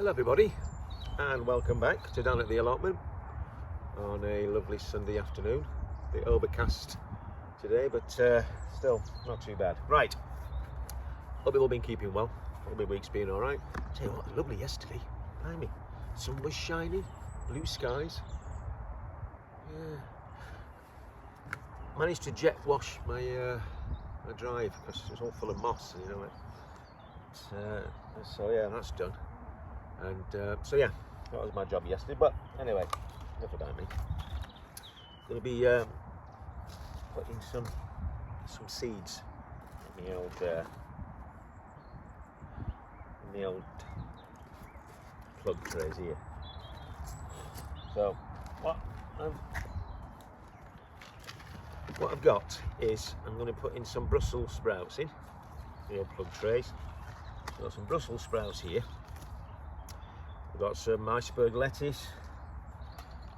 Hello everybody and welcome back to Down at the Allotment on a lovely Sunday afternoon. A bit overcast today but still not too bad. Right, hope you've all been keeping well, hope your week's been alright. Tell you what, it was lovely yesterday, blimey. Sun was shining, blue skies. Yeah. Managed to jet wash my my drive because it was all full of moss, you know it. So yeah, that's done. And so yeah, that was my job yesterday. But anyway, enough about me. Going to be putting some seeds in the old plug trays here. So what I've got is I'm going to put in some Brussels sprouts in the old plug trays. So got some Brussels sprouts here. We've got some iceberg lettuce.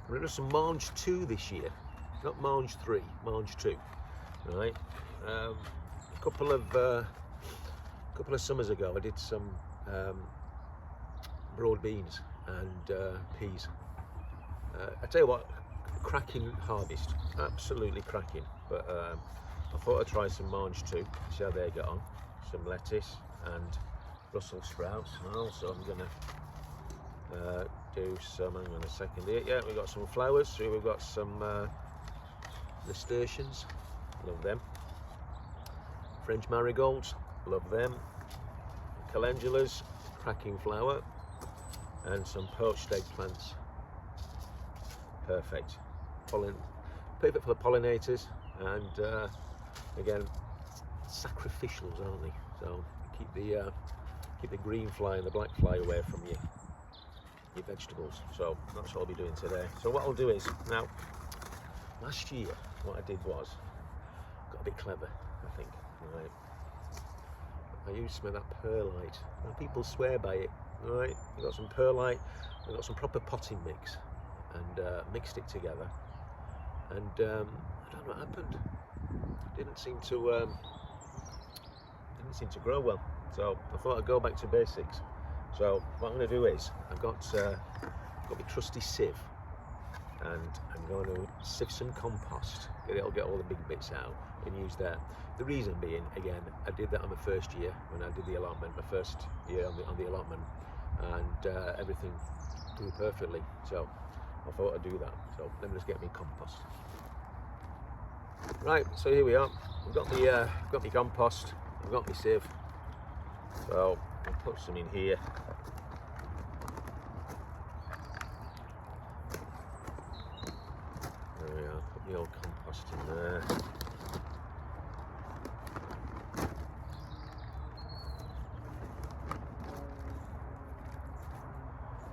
We're going to do some mange 2 this year, not mange 3, mange 2. Right. A couple of summers ago, I did some broad beans and peas. I tell you what, cracking harvest, absolutely cracking. But I thought I'd try some mange 2, see how they get on. Some lettuce and Brussels sprouts, and also I'm gonna do some. Hang on a second here. Yeah, we've got some flowers. So we've got some nasturtiums, love them. French marigolds, love them. Calendulas, cracking flower, and some poached eggplants. Perfect. Perfect for the pollinators, and again, sacrificials, aren't they? So keep the green fly and the black fly away from your vegetables. So that's what I'll be doing today. So what I'll do is, now last year what I did was got a bit clever, I think. Right, I used some of that perlite. Now people swear by it. Right, I got some perlite, I got some proper potting mix, and mixed it together. And I don't know what happened. Didn't seem to grow well. So I thought I'd go back to basics. So what I'm going to do is I've got my trusty sieve, and I'm going to sieve some compost. It'll get all the big bits out and use that. The reason being, again, I did that on the first year when I did the allotment, my first year on the allotment, and everything grew perfectly. So I thought I'd do that. So let me just get me compost. Right, so here we are. I've got my compost. I've got my sieve. So I'll put some in here. There we are. Put the old compost in there.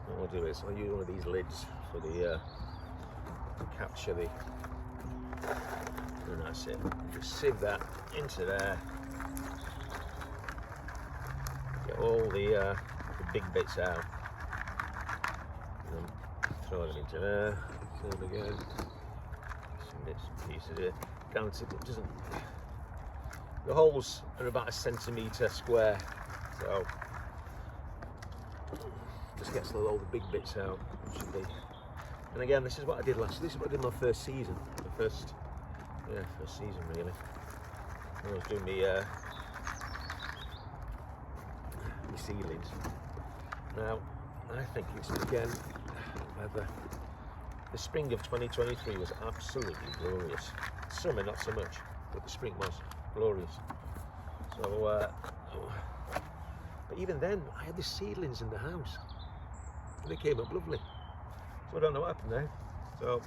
What I'll do is I'll use one of these lids for the to capture the. And that's it. Just sieve that into there. Get all the big bits out. And then throw them into there. Same again. Some bits and pieces here. Granted, it doesn't. The holes are about 1 centimetre square, so just gets all the big bits out. Should be. And again, this is what I did last. This is what I did my first season. First season really. I was doing my seedlings. Now I think it's again whether the spring of 2023 was absolutely glorious. Summer not so much, but the spring was glorious. So but even then I had the seedlings in the house and they came up lovely. So I don't know what happened there. So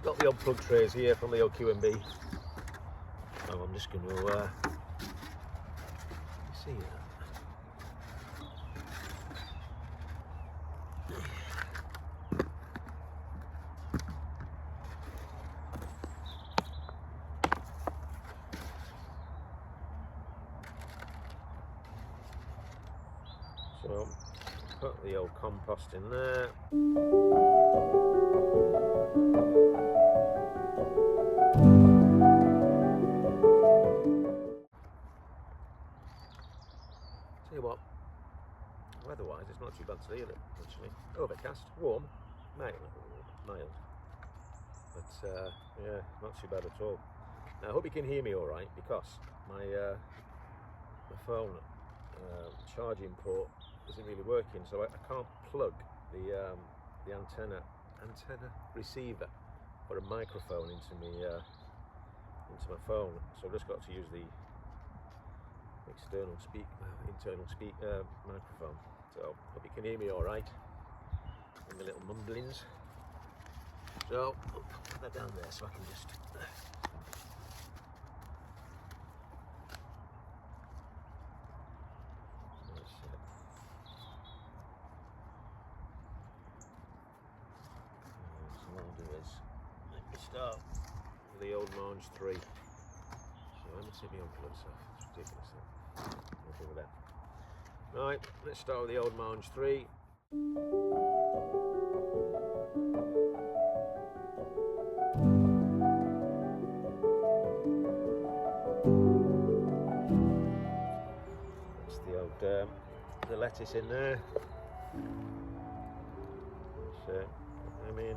got the old plug trays here from the old Q&B. So I'm just going to see that. So put the old compost in there. not too bad today, is it? Actually, overcast, warm, mild, but yeah, not too bad at all. Now, I hope you can hear me all right, because my phone charging port isn't really working, so I can't plug the antenna receiver for a microphone into my phone. So I've just got to use the internal microphone. So hope you can hear me all right. And the little mumblings. So I'll put that down there so I can just. So what I'll do is let me start with the old Mange 3. So let me take my unplugs off. It's ridiculous. Nothing with that. Right, let's start with the old Mange 3. That's the old the lettuce in there. So I mean,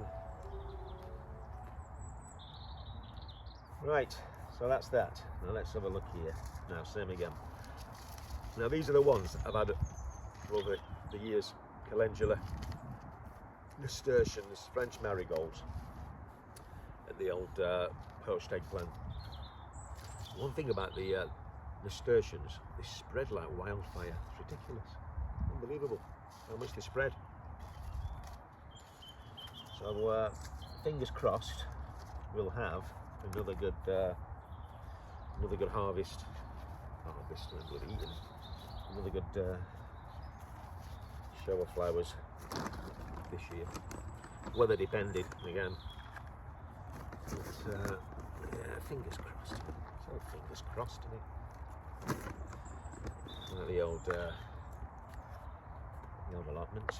right. So that's that. Now let's have a look here. Now, same again. Now these are the ones I've had over the years. Calendula, nasturtiums, French marigolds, and the old poached eggplant. One thing about the nasturtiums, they spread like wildfire. It's ridiculous. Unbelievable how much they spread. So fingers crossed we'll have another good harvest and good eating. Another good show of flowers this year. Weather dependent again. But yeah, fingers crossed. It's all fingers crossed to me. The old allotments.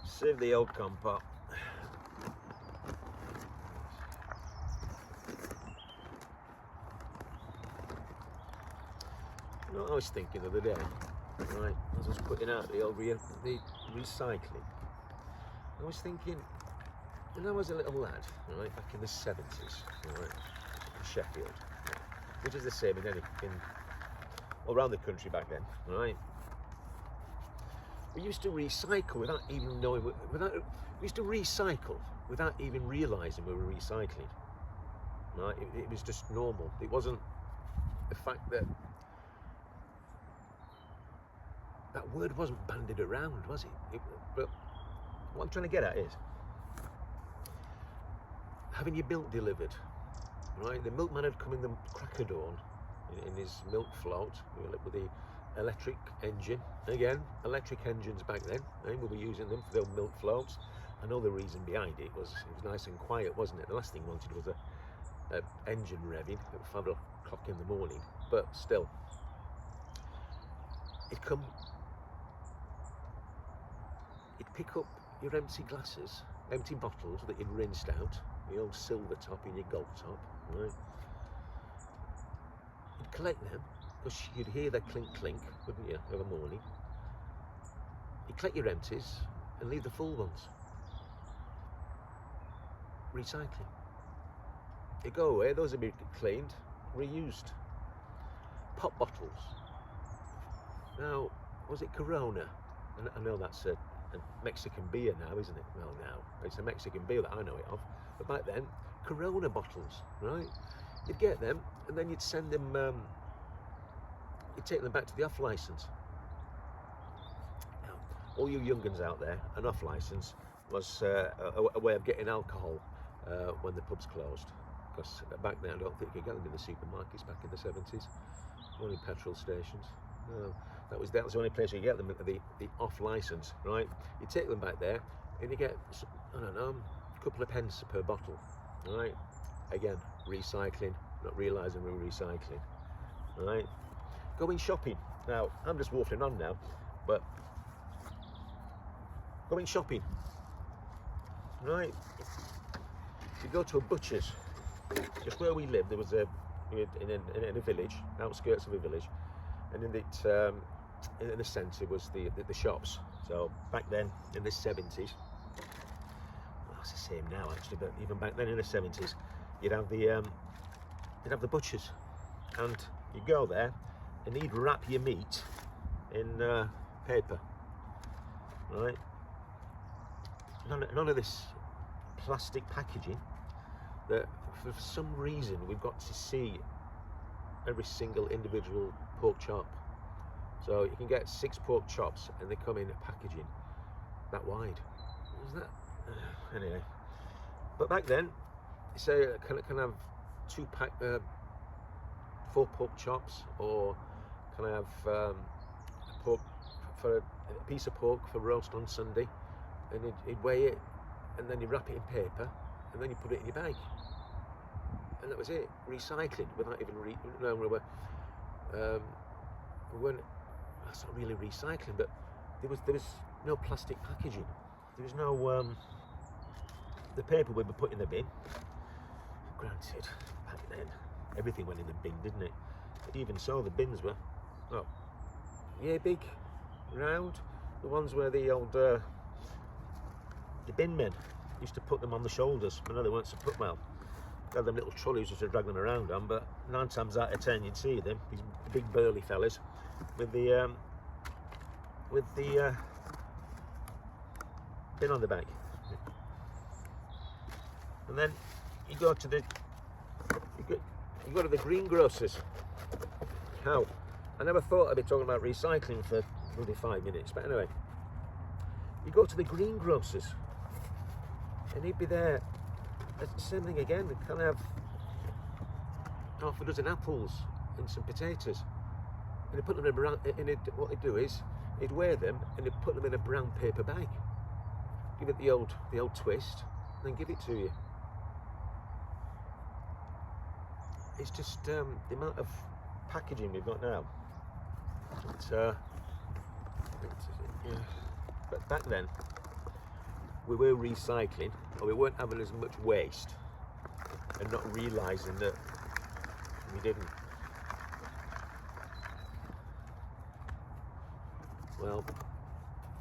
Save the old compote. You know what I was thinking the other day, right? I was putting out the old the recycling. I was thinking, when I was a little lad, right, back in the 70s, right, in Sheffield, which is the same all around the country back then, right? We used to recycle without even knowing. We used to recycle without even realising we were recycling. Right? It was just normal. It wasn't the fact that that word wasn't bandied around, was it? But what I'm trying to get at is having your milk delivered. Right? The milkman had come in the crack of dawn in his milk float with the electric engine. Again, electric engines back then, we were using them for the milk floats. I know the reason behind it was nice and quiet, wasn't it? The last thing we wanted was a engine revving at 5 o'clock in the morning, but still, it'd pick up your empty glasses, empty bottles that you'd rinsed out, the old silver top in your gold top, right? You'd collect them, because you'd hear the clink clink, wouldn't you, of a morning. You'd collect your empties and leave the full ones. Recycling. They go away, those would be cleaned, reused. Pop bottles. Now, was it Corona? I know that's a Mexican beer now, isn't it? Well, now, it's a Mexican beer that I know it of. But back then, Corona bottles, right? You'd get them, and then you'd send them, you'd take them back to the off licence. Now, all you young uns out there, an off licence was a way of getting alcohol when the pubs closed. Because back then, I don't think you could get them in the supermarkets back in the 70s, only petrol stations. No, that was the only place you get them, the off licence, right? You take them back there, and you get, I don't know, a couple of pence per bottle, right? Again, recycling, not realising we're recycling, right? Going shopping. Now, I'm just waffling on now, but going shopping, right? You go to a butcher's. Just where we lived, there was a in a village, outskirts of a village, and in the centre was the shops. So back then in the 70s, well, it's the same now actually, but even back then in the 70s, you'd have the butchers, and you go there and he'd wrap your meat in paper, right? None of this plastic packaging that for some reason we've got to see every single individual pork chop. So you can get 6 pork chops and they come in packaging that wide. Isn't that anyway? But back then, you say can I have 4 pork chops, or can I have a piece of pork for roast on Sunday? And he'd weigh it, and then you wrap it in paper, and then you put it in your bag, and that was it. Recycling without even we weren't. That's not really recycling, but there was no plastic packaging. There was no the paper would be put in the bin. Granted, back then everything went in the bin, didn't it? But even so, the bins were big, round. The ones where the old the bin men used to put them on the shoulders. I know they weren't so put well. They had them little trolleys just to drag them around on, but 9 times out of 10 you'd see them, these big burly fellas, with the bin on the back. And then you go to the greengrocers. How? I never thought I'd be talking about recycling for maybe 5 minutes, but anyway, you go to the greengrocers, and he'd be there. Same thing again. They kind of have half a dozen apples and some potatoes, and they put them in a brown. What they do is he'd weigh them and they put them in a brown paper bag. Give it the old twist, and then give it to you. It's just the amount of packaging we've got now. But back then, we were recycling, or we weren't having as much waste, and not realising that we didn't. Well,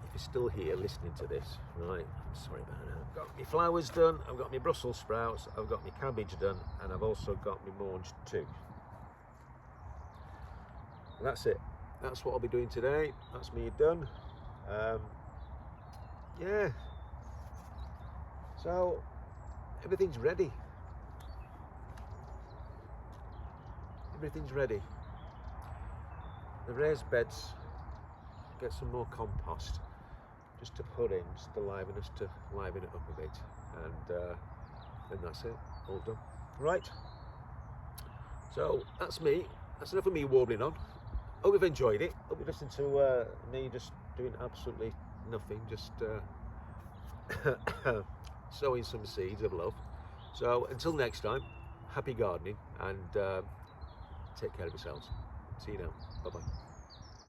if you're still here listening to this, right, I'm sorry about that. I've got my flowers done, I've got my Brussels sprouts, I've got my cabbage done, and I've also got my mange too. That's it. That's what I'll be doing today. That's me done. Yeah. So everything's ready. Everything's ready. The raised beds, get some more compost just to put in, just to liven it up a bit, and that's it, all done. Right. So that's me. That's enough of me warbling on. Hope you've enjoyed it. Hope you've listened to me just doing absolutely nothing, just sowing some seeds of love. So until next time, happy gardening, and take care of yourselves. See you now. Bye bye.